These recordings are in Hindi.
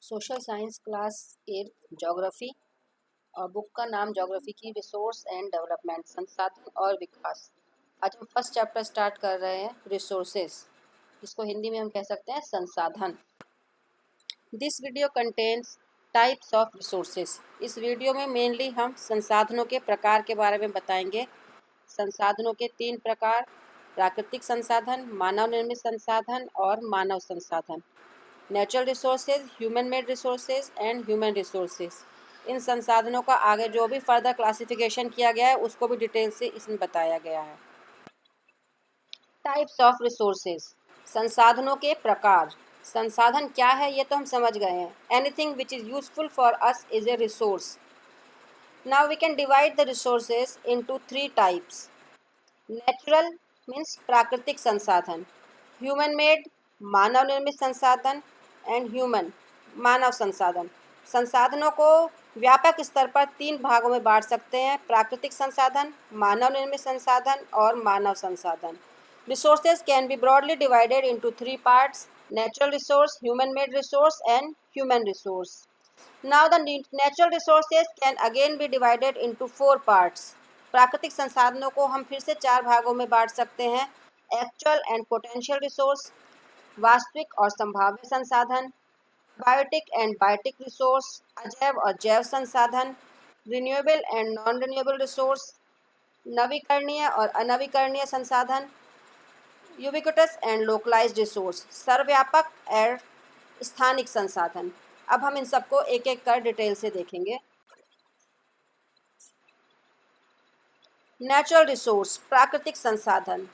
सोशल साइंस क्लास 8 ज्योग्राफी और बुक का नाम ज्योग्राफी की रिसोर्स एंड डेवलपमेंट संसाधन और विकास। आज हम फर्स्ट चैप्टर स्टार्ट कर रहे हैं रिसोर्सेज, जिसको हिंदी में हम कह सकते हैं संसाधन। This video contains types of resources. इस वीडियो में मेनली हम संसाधनों के प्रकार के बारे में बताएंगे। संसाधनों के 3 प्रकार: प्राकृतिक संसाधन, मानव निर्मित संसाधन और मानव संसाधन। Natural resources, human made resources and human resources. इन संसाधनों का आगे जो भी फर्दर क्लासिफिकेशन किया गया है उसको भी डिटेल से इसमें बताया गया है। टाइप्स ऑफ रिसोर्सेज, संसाधनों के प्रकार। संसाधन क्या है ये तो हम समझ गए हैं। Anything which is useful for us is a resource. Now we can divide the resources into 3 types. Natural means प्राकृतिक संसाधन, ह्यूमन मेड मानव निर्मित संसाधन एंड ह्यूमन मानव संसाधन। संसाधनों को व्यापक स्तर पर 3 भागों में बांट सकते हैं: प्राकृतिक संसाधन, मानव निर्मित संसाधन और मानव संसाधन। Resources can be broadly divided into 3 parts: natural resource, human made resource and human resource. Now the natural resources can again be divided into 4 parts. प्राकृतिक संसाधनों को हम फिर से 4 भागों में बांट सकते हैं: एक्चुअल एंड पोटेंशियल रिसोर्स, वास्तविक और संभाव्य संसाधन, बायोटिक एंड बायोटिक रिसोर्स, अजैव और जैव संसाधन, renewable and non renewable resource, नवीकरणीय और अनवीकरणीय संसाधन, यूबिक्विटस एंड लोकलाइज्ड रिसोर्स, सर्वव्यापक और स्थानिक संसाधन। अब हम इन सबको एक एक कर डिटेल से देखेंगे। नेचुरल रिसोर्स, प्राकृतिक संसाधन।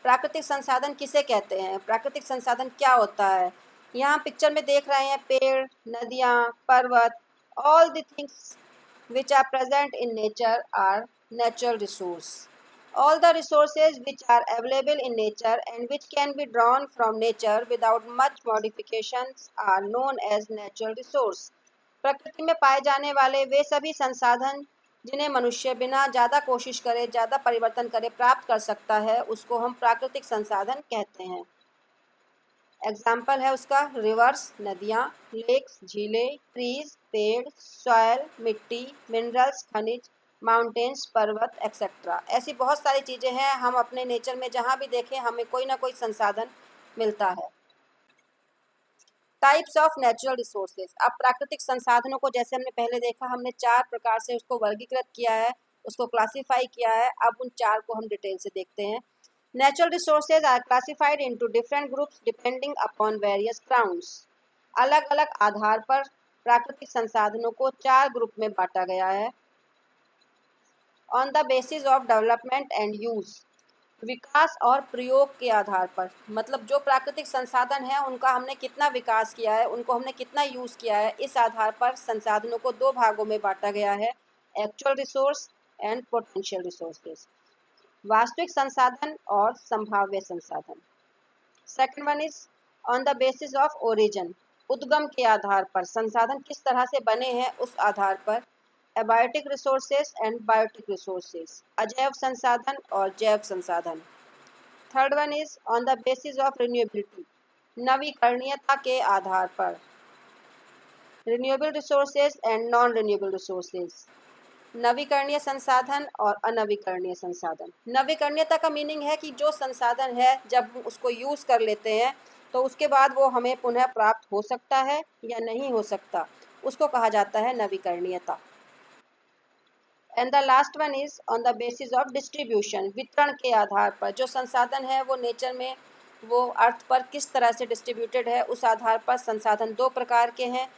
प्राकृतिक संसाधन किसे कहते हैं? प्राकृतिक संसाधन क्या होता है? यहाँ पिक्चर में देख रहे हैं पेड़, नदियाँ, पर्वत, all the things which are present in nature are natural resource. All the resources which are available in nature and which can be drawn from nature without much modifications are known as natural resource. प्रकृति में पाए जाने वाले वे सभी संसाधन जिन्हें मनुष्य बिना ज़्यादा कोशिश करे, ज़्यादा परिवर्तन करे प्राप्त कर सकता है, उसको हम प्राकृतिक संसाधन कहते हैं। एग्जाम्पल है उसका रिवर्स, नदियाँ, लेक्स, झीलें, ट्रीज, पेड़, सॉयल, मिट्टी, मिनरल्स, खनिज, माउंटेन्स, पर्वत एक्सेट्रा। ऐसी बहुत सारी चीज़ें हैं, हम अपने नेचर में जहाँ भी देखें हमें कोई ना कोई संसाधन मिलता है। Types of natural resources. अब प्राकृतिक संसाधनों को जैसे हमने पहले देखा, हमने 4 प्रकार से उसको वर्गीकृत किया है, उसको क्लासीफाई किया है। अब उन 4 को हम डिटेल से देखते हैं। Natural resources are classified into different groups depending upon various grounds. अलग अलग आधार पर प्राकृतिक संसाधनों को 4 ग्रुप में बांटा गया है। On the basis of development and use, विकास और प्रयोग के आधार पर, मतलब जो प्राकृतिक संसाधन है उनका हमने कितना विकास किया है, उनको हमने कितना यूज़ किया है, इस आधार पर संसाधनों को 2 भागों में बांटा गया है: actual resource and potential resources. वास्तविक संसाधन और संभाव्य संसाधन। Second one is on the basis of origin, उद्गम के आधार पर, संसाधन किस तरह से बने हैं उस आधार पर। Abiotic resources and biotic resources, अजैव संसाधन और जैव संसाधन। Third one is on the basis of renewability, नवीकरणीयता के आधार पर, renewable resources and non renewable resources. नवीकरणीय संसाधन और अनवीकरणीय संसाधन। नवीकरणीयता का मीनिंग है कि जो संसाधन है जब हम उसको यूज़ कर लेते हैं तो उसके बाद वो हमें पुनः प्राप्त हो सकता है या नहीं हो सकता, उसको कहा जाता है नवीकरणीयता। And the last one is on the basis of distribution, वितरण के आधार पर। जो संसाधन है वो नेचर में, वो अर्थ पर किस तरह से डिस्ट्रीब्यूटेड है, उस आधार पर संसाधन 2 प्रकार के हैं: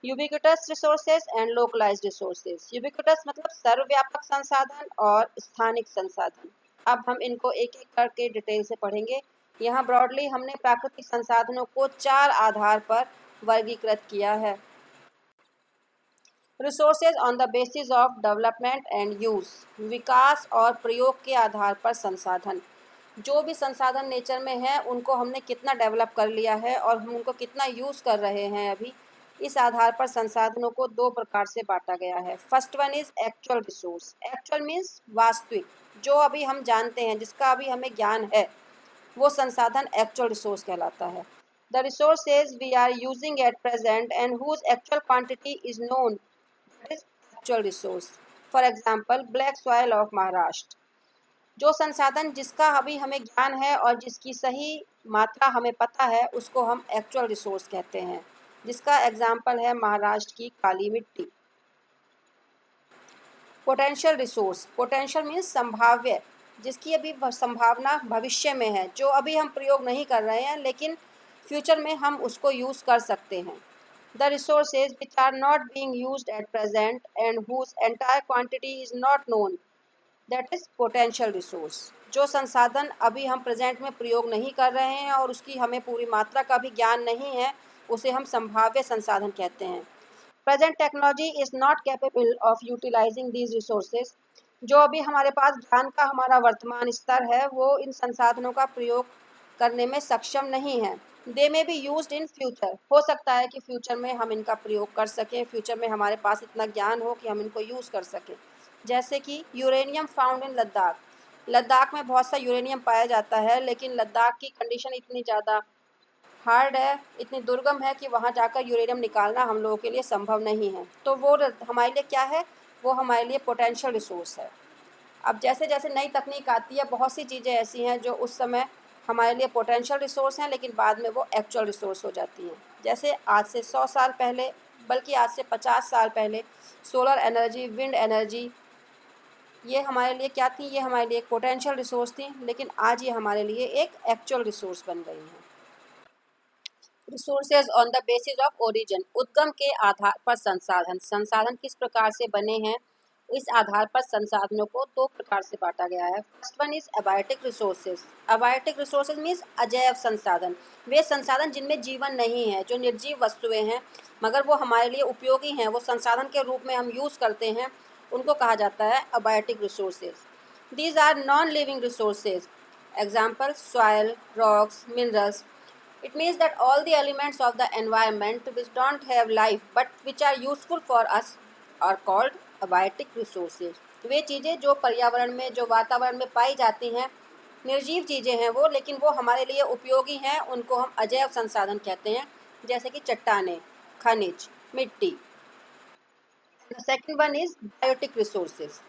ubiquitous resources and localised resources. Ubiquitous मतलब सर्वव्यापक संसाधन और स्थानिक संसाधन। अब हम इनको एक एक करके डिटेल से पढ़ेंगे। यहाँ ब्रॉडली हमने प्राकृतिक संसाधनों को 4 आधार पर वर्गीकृत किया है। Resources on the basis of development and use, विकास और प्रयोग के आधार पर संसाधन। जो भी संसाधन नेचर में है उनको हमने कितना डेवलप कर लिया है और हम उनको कितना यूज़ कर रहे हैं अभी, इस आधार पर संसाधनों को 2 प्रकार से बांटा गया है। First one is actual resource. Actual means वास्तविक, जो अभी हम जानते हैं, जिसका अभी हमें ज्ञान है, वो संसाधन एक्चुअल रिसोर्स कहलाता है। The resources we are using at present and whose actual quantity is known, that is actual resource. For example, black soil of Maharashtra. जो संसाधन जिसका अभी हमें ज्ञान है और जिसकी सही मात्रा हमें पता है उसको हम एक्चुअल रिसोर्स कहते हैं, जिसका एग्जाम्पल है महाराष्ट्र की काली मिट्टी। पोटेंशियल रिसोर्स, पोटेंशियल मीन्स संभाव्य, जिसकी अभी संभावना भविष्य में है, जो अभी हम प्रयोग नहीं कर रहे हैं लेकिन फ्यूचर में हम उसको यूज़ कर सकते हैं। The resources which are not being used at present and whose entire quantity is not known, that is potential resource. जो संसाधन अभी हम प्रेजेंट में प्रयोग नहीं कर रहे हैं और उसकी हमें पूरी मात्रा का भी ज्ञान नहीं है, उसे हम संभाव्य संसाधन कहते हैं। Present technology is not capable of utilising these resources. जो अभी हमारे पास ज्ञान का हमारा वर्तमान स्तर है वो इन संसाधनों का प्रयोग करने में सक्षम नहीं है। They may be used in future, हो सकता है कि फ्यूचर में हम इनका प्रयोग कर सकें, फ्यूचर में हमारे पास इतना ज्ञान हो कि हम इनको यूज़ कर सकें। जैसे कि uranium found in Ladakh, Ladakh में बहुत सा यूरेनियम पाया जाता है लेकिन लद्दाख की कंडीशन इतनी ज़्यादा हार्ड है, इतनी दुर्गम है कि वहाँ जाकर यूरेनियम निकालना हम लोगों के लिए संभव नहीं है। तो वो हमारे लिए क्या है, वो हमारे लिए पोटेंशियल रिसोर्स है। अब जैसे जैसे नई तकनीक आती है, बहुत सी चीज़ें ऐसी हैं जो उस समय हमारे लिए पोटेंशियल रिसोर्स हैं लेकिन बाद में वो एक्चुअल रिसोर्स हो जाती हैं। जैसे आज से 100 साल पहले, बल्कि आज से 50 साल पहले सोलर एनर्जी, विंड एनर्जी, ये हमारे लिए क्या थी, ये हमारे लिए एक पोटेंशियल रिसोर्स थी, लेकिन आज ये हमारे लिए एक एक्चुअल रिसोर्स बन गई हैं। Resources on the basis of origin, उद्गम के आधार पर संसाधन, संसाधन किस प्रकार से बने हैं इस आधार पर संसाधनों को दो प्रकार से बांटा गया है। First one is abiotic resources. Abiotic resources means अजैव संसाधन, वे संसाधन जिनमें जीवन नहीं है, जो निर्जीव वस्तुएं हैं मगर वो हमारे लिए उपयोगी हैं, वो संसाधन के रूप में हम यूज़ करते हैं, उनको कहा जाता है abiotic resources. These are non living resources, example soil, rocks, minerals. It means that all the elements of the environment which don't have life but which are useful for us are called abiotic resources. वे चीज़ें जो पर्यावरण में, जो वातावरण में पाई जाती हैं, निर्जीव चीज़ें हैं वो, लेकिन वो हमारे लिए उपयोगी हैं, उनको हम अजैव संसाधन कहते हैं, जैसे कि चट्टानें, खनिज, मिट्टी। The second one is biotic resources.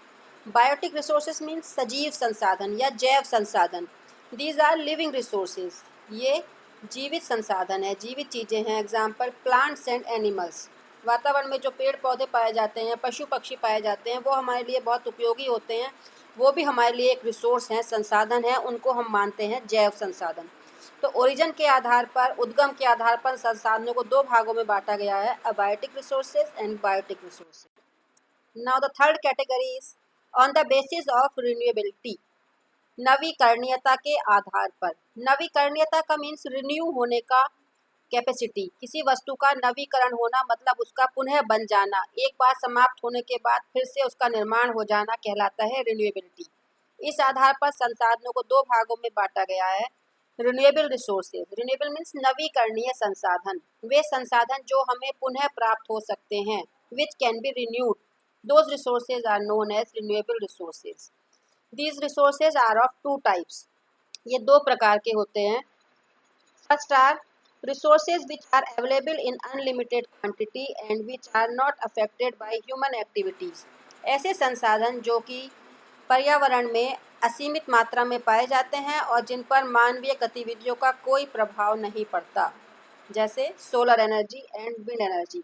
Biotic resources means सजीव संसाधन या जैव संसाधन। These are living resources. ये जीवित संसाधन है, जीवित चीज़ें हैं। एग्जाम्पल प्लांट्स एंड एनिमल्स, वातावरण में जो पेड़ पौधे पाए जाते हैं, पशु पक्षी पाए जाते हैं, वो हमारे लिए बहुत उपयोगी होते हैं, वो भी हमारे लिए एक रिसोर्स हैं, संसाधन हैं, उनको हम मानते हैं जैव संसाधन। तो ओरिजिन के आधार पर, उद्गम के आधार पर संसाधनों को दो भागों में बांटा गया है, abiotic resources and biotic resources. Now the third category is on the basis of renewability, नवीकरणीयता के आधार पर। नवीकरणीयता का मीन्स रिन्यू होने का कैपेसिटी, किसी वस्तु का नवीकरण होना मतलब उसका पुनः बन जाना, एक बार समाप्त होने के बाद फिर से उसका निर्माण हो जाना कहलाता है रिन्यूएबिलिटी। इस आधार पर संसाधनों को दो भागों में बांटा गया है, रिन्यूएबल रिसोर्सेज। रिन्यूएबल मीन्स नवीकरणीय संसाधन, वे संसाधन जो हमें पुनः प्राप्त हो सकते हैं, which can be renewed, those resources are known as renewable resources. These resources are of two types, ये दो प्रकार के होते हैं। First are resources which are available in unlimited quantity and which are not affected by human activities, ऐसे संसाधन जो कि पर्यावरण में असीमित मात्रा में पाए जाते हैं और जिन पर मानवीय गतिविधियों का कोई प्रभाव नहीं पड़ता, जैसे solar energy and wind energy.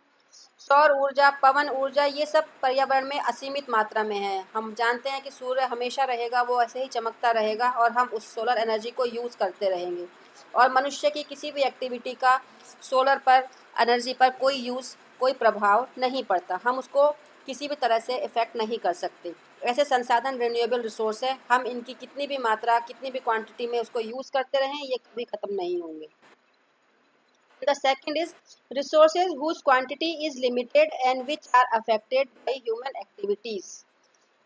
सौर ऊर्जा, पवन ऊर्जा, ये सब पर्यावरण में असीमित मात्रा में है। हम जानते हैं कि सूर्य हमेशा रहेगा, वो ऐसे ही चमकता रहेगा और हम उस सोलर एनर्जी को यूज़ करते रहेंगे, और मनुष्य की किसी भी एक्टिविटी का सोलर पर, एनर्जी पर कोई प्रभाव नहीं पड़ता, हम उसको किसी भी तरह से इफ़ेक्ट नहीं कर सकते। ऐसे संसाधन रिन्यूएबल रिसोर्स है, हम इनकी कितनी भी मात्रा, कितनी भी क्वांटिटी में उसको यूज़ करते रहें, ये कभी ख़त्म नहीं होंगे। The second is resources whose quantity is limited and which are affected by human activities.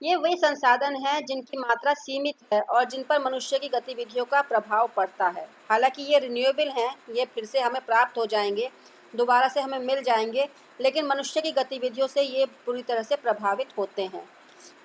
ये वही संसाधन हैं जिनकी मात्रा सीमित है और जिन पर मनुष्य की गतिविधियों का प्रभाव पड़ता है। हालांकि ये रिन्यूएबल हैं, ये फिर से हमें प्राप्त हो जाएंगे, दोबारा से हमें मिल जाएंगे, लेकिन मनुष्य की गतिविधियों से ये पूरी तरह से प्रभावित होते हैं।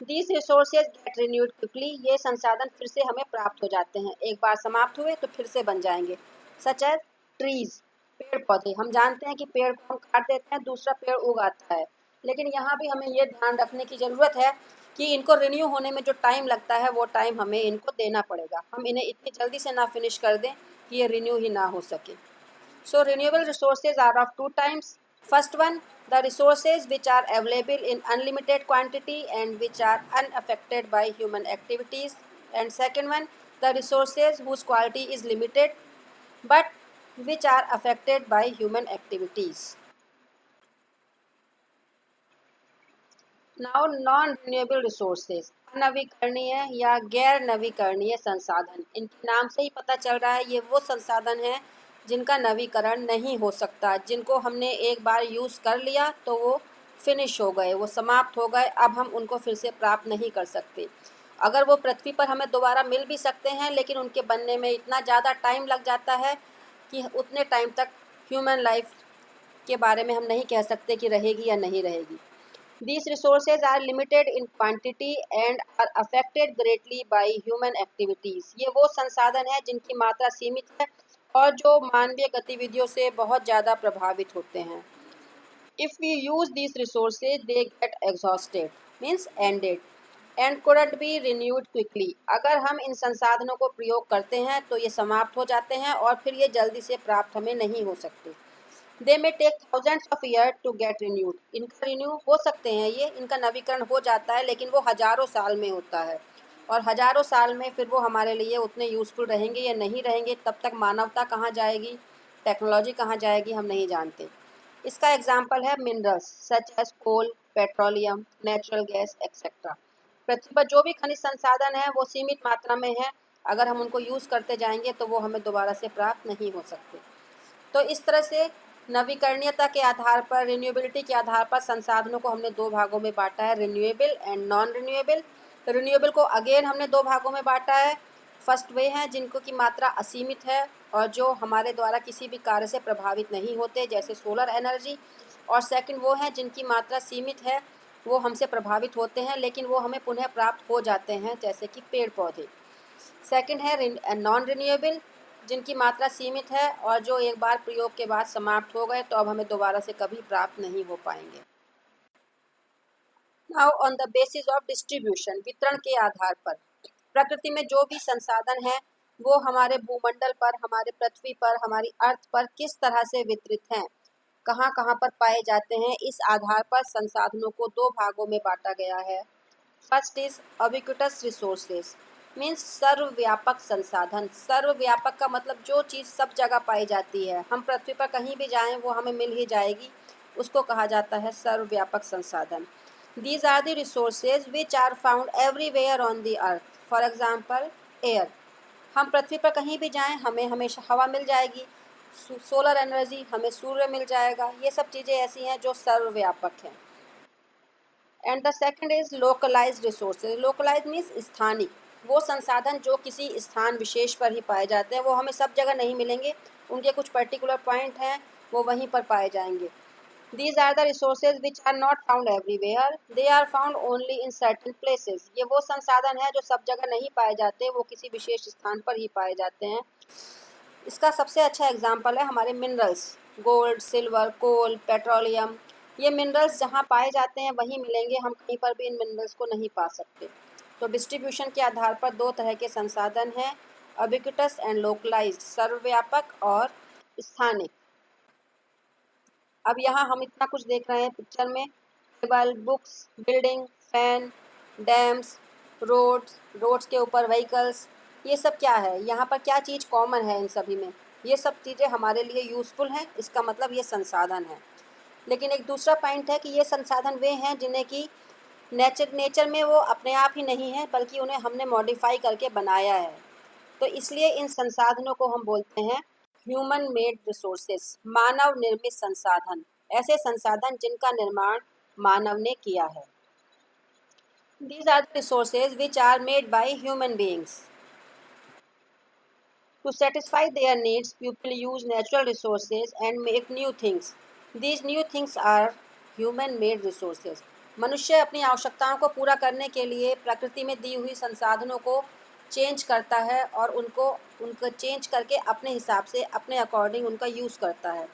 These resources get renewed quickly, ये संसाधन फिर से हमें प्राप्त हो जाते हैं, एक बार समाप्त हुए तो फिर से बन जाएंगे। Such as trees, पेड़ पौधे, हम जानते हैं कि पेड़ को हम काट देते हैं, दूसरा पेड़ उग आता है, लेकिन यहाँ भी हमें ये ध्यान रखने की ज़रूरत है कि इनको रिन्यू होने में जो टाइम लगता है वो टाइम हमें इनको देना पड़ेगा। हम इन्हें इतनी जल्दी से ना फिनिश कर दें कि ये रिन्यू ही ना हो सके। So renewable resources are of two types. First one, the resources which are available in unlimited quantity and which are unaffected by human activities. And second one, the resources whose quality is limited but which are affected by human activities. Now non renewable resources, अनवीकरणीय या गैर नवीकरणीय संसाधन, इनके नाम से ही पता चल रहा है ये वो संसाधन हैं जिनका नवीकरण नहीं हो सकता, जिनको हमने एक बार यूज़ कर लिया तो वो फिनिश हो गए, वो समाप्त हो गए, अब हम उनको फिर से प्राप्त नहीं कर सकते। अगर वो पृथ्वी पर हमें दोबारा मिल भी सकते हैं लेकिन उनके बनने में इतना ज़्यादा टाइम लग जाता है कि उतने टाइम तक ह्यूमन लाइफ के बारे में हम नहीं कह सकते कि रहेगी या नहीं रहेगी। These resources are limited in quantity and are affected greatly by human activities. ये वो संसाधन है जिनकी मात्रा सीमित है और जो मानवीय गतिविधियों से बहुत ज़्यादा प्रभावित होते हैं। If we use these resources, they get exhausted, means ended, and couldn't be renewed quickly. अगर हम इन संसाधनों को प्रयोग करते हैं तो ये समाप्त हो जाते हैं और फिर ये जल्दी से प्राप्त हमें नहीं हो सकते। They may take thousands of year to get renewed, इनका रिन्यू हो सकते हैं, ये इनका नवीकरण हो जाता है लेकिन वो हज़ारों साल में होता है और हज़ारों साल में फिर वो हमारे लिए उतने यूज़फुल रहेंगे या नहीं रहेंगे, तब तक मानवता कहाँ जाएगी, टेक्नोलॉजी कहाँ जाएगी, हम नहीं जानते। इसका एग्जाम्पल है minerals such as coal, petroleum, natural gas etcetera. पृथ्वी पर जो भी खनिज संसाधन है वो सीमित मात्रा में है, अगर हम उनको यूज़ करते जाएंगे तो वो हमें दोबारा से प्राप्त नहीं हो सकते। तो इस तरह से नवीकरणीयता के आधार पर, रिन्यूएबिलिटी के आधार पर संसाधनों को हमने दो भागों में बांटा है, renewable and non renewable. Renewable को अगेन हमने दो भागों में बांटा है। फर्स्ट वे हैं जिनको की मात्रा असीमित है और जो हमारे द्वारा किसी भी कार्य से प्रभावित नहीं होते, जैसे सोलर एनर्जी। और सेकंड वो हैं जिनकी मात्रा सीमित है, वो हमसे प्रभावित होते हैं लेकिन वो हमें पुनः प्राप्त हो जाते हैं, जैसे कि पेड़ पौधे। सेकंड है नॉन रिन्यूएबल, जिनकी मात्रा सीमित है और जो एक बार प्रयोग के बाद समाप्त हो गए तो अब हमें दोबारा से कभी प्राप्त नहीं हो पाएंगे। Now on the basis of distribution, वितरण के आधार पर प्रकृति में जो भी संसाधन है वो हमारे भूमंडल पर, हमारे पृथ्वी पर, हमारी अर्थ पर किस तरह से वितरित हैं, कहाँ कहाँ पर पाए जाते हैं, इस आधार पर संसाधनों को दो भागों में बांटा गया है। फर्स्ट इज अबिक्विटस रिसोर्सेज, मीन्स सर्वव्यापक संसाधन। सर्वव्यापक का मतलब जो चीज़ सब जगह पाई जाती है, हम पृथ्वी पर कहीं भी जाएं वो हमें मिल ही जाएगी, उसको कहा जाता है सर्वव्यापक संसाधन। These are the resources which are found everywhere on the earth. For example air, हम पृथ्वी पर कहीं भी जाएं हमें हमेशा हवा मिल जाएगी। सोलर एनर्जी, हमें सूर्य मिल जाएगा। ये सब चीज़ें ऐसी हैं जो सर्वव्यापक हैं। And the second is localized resources. Localize means स्थानिक, वो संसाधन जो किसी स्थान विशेष पर ही पाए जाते हैं, वो हमें सब जगह नहीं मिलेंगे, उनके कुछ पर्टिकुलर पॉइंट हैं वो वहीं पर पाए जाएंगे। These are the resources which are not found everywhere, they are found only in certain places. ये वो संसाधन है जो सब जगह नहीं पाए जाते, वो किसी विशेष स्थान पर ही पाए जाते हैं। इसका सबसे अच्छा एग्जाम्पल है हमारे मिनरल्स, गोल्ड, सिल्वर, कोल, पेट्रोलियम। ये मिनरल्स जहाँ पाए जाते हैं वहीं मिलेंगे, हम कहीं पर भी इन मिनरल्स को नहीं पा सकते। तो डिस्ट्रीब्यूशन के आधार पर दो तरह के संसाधन हैं, अबिक्विटस एंड लोकलाइज्ड, सर्वव्यापक और स्थानिक। अब यहाँ हम इतना कुछ देख रहे हैं पिक्चर में, table, books, building, fan, dams, roads, roads के ऊपर व्हीकल्स, ये सब क्या है, यहाँ पर क्या चीज़ कॉमन है इन सभी में, ये सब चीज़ें हमारे लिए यूज़फुल हैं, इसका मतलब ये संसाधन है। लेकिन एक दूसरा पॉइंट है कि ये संसाधन वे हैं जिन्हें कि नेचर में वो अपने आप ही नहीं है बल्कि उन्हें हमने मॉडिफाई करके बनाया है। तो इसलिए इन संसाधनों को हम बोलते हैं ह्यूमन मेड रिसोर्सेस, मानव निर्मित संसाधन, ऐसे संसाधन जिनका निर्माण मानव ने किया है। These are the resources which are made by human beings. To satisfy their needs, people use natural resources and make new things. These new things are human made resources. मनुष्य अपनी आवश्यकताओं को पूरा करने के लिए प्रकृति में दी हुई संसाधनों को चेंज करता है और उनको चेंज करके अपने हिसाब से अपने अकॉर्डिंग उनका यूज़ करता है।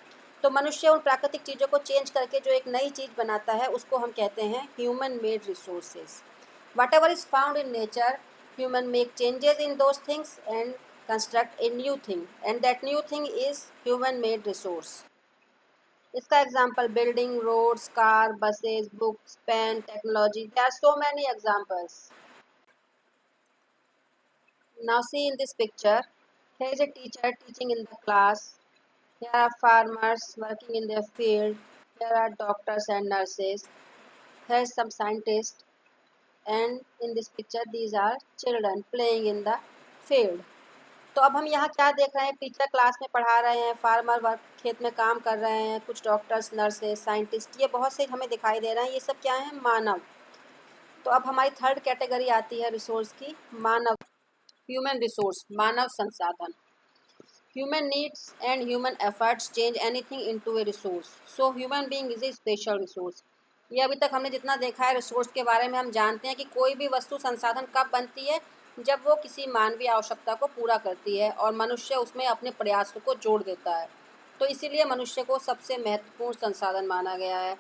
तो मनुष्य उन प्राकृतिक चीज़ों को चेंज करके जो एक नई चीज़ बनाता है उसको हम कहते हैं human made resources. Whatever is found in nature, human make changes in those things and construct a new thing, and that new thing is human made resource. इसका example building, roads, car, buses, books, pen, technology, there are so many examples. Now see in this picture, here is a teacher teaching in the class. Here are farmers working in their field. Here are doctors and nurses. Here is some scientists. And in this picture, these are children playing in the field. तो अब हम यहाँ क्या देख रहे हैं, टीचर क्लास में पढ़ा रहे हैं, फार्मर वर्क खेत में काम कर रहे हैं, कुछ डॉक्टर्स, नर्सेस, साइंटिस्ट, ये बहुत से हमें दिखाई दे रहे हैं। ये सब क्या है, मानव। तो अब हमारी थर्ड कैटेगरी आती है रिसोर्स की, मानव, ह्यूमन रिसोर्स, मानव संसाधन। Human needs and human efforts change anything into a resource. So human being is a special resource. ये अभी तक हमने जितना देखा है रिसोर्स के बारे में, हम जानते हैं कि कोई भी वस्तु संसाधन कब बनती है, जब वो किसी मानवीय आवश्यकता को पूरा करती है और मनुष्य उसमें अपने प्रयासों को जोड़ देता है। तो इसीलिए मनुष्य को सबसे महत्वपूर्ण संसाधन माना गया है।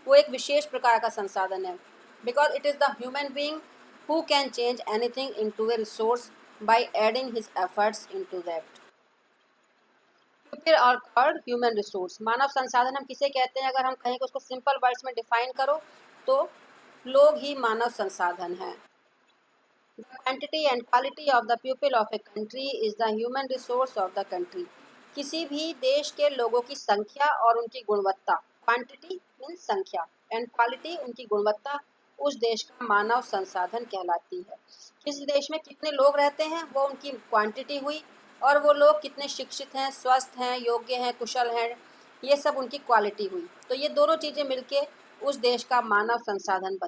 वो एक विशेष प्रकार का संसाधन है, because it is the human being who can change anything into A resource by adding his efforts into that. फिर और कॉल्ड ह्यूमन रिसोर्स। मानव संसाधन हम किसे कहते हैं, अगर हम कहें कि उसको सिंपल वर्ड्स में डिफाइन करो तो लोग ही मानव संसाधन हैं। The quantity and quality of the people of a country is the human resource of the country. किसी भी देश के लोगों की संख्या और उनकी गुणवत्ता, क्वांटिटी मीन्स संख्या एंड क्वालिटी उनकी गुणवत्ता, उस देश का मानव संसाधन कहलाती है। किस देश में कितने लोग रहते हैं वो उनकी क्वांटिटी हुई, और वो लोग कितने शिक्षित हैं, स्वस्थ हैं, योग्य हैं, कुशल हैं, ये सब उनकी क्वालिटी हुई। तो ये दोनों चीज़ें मिलके उस देश का मानव संसाधन बनती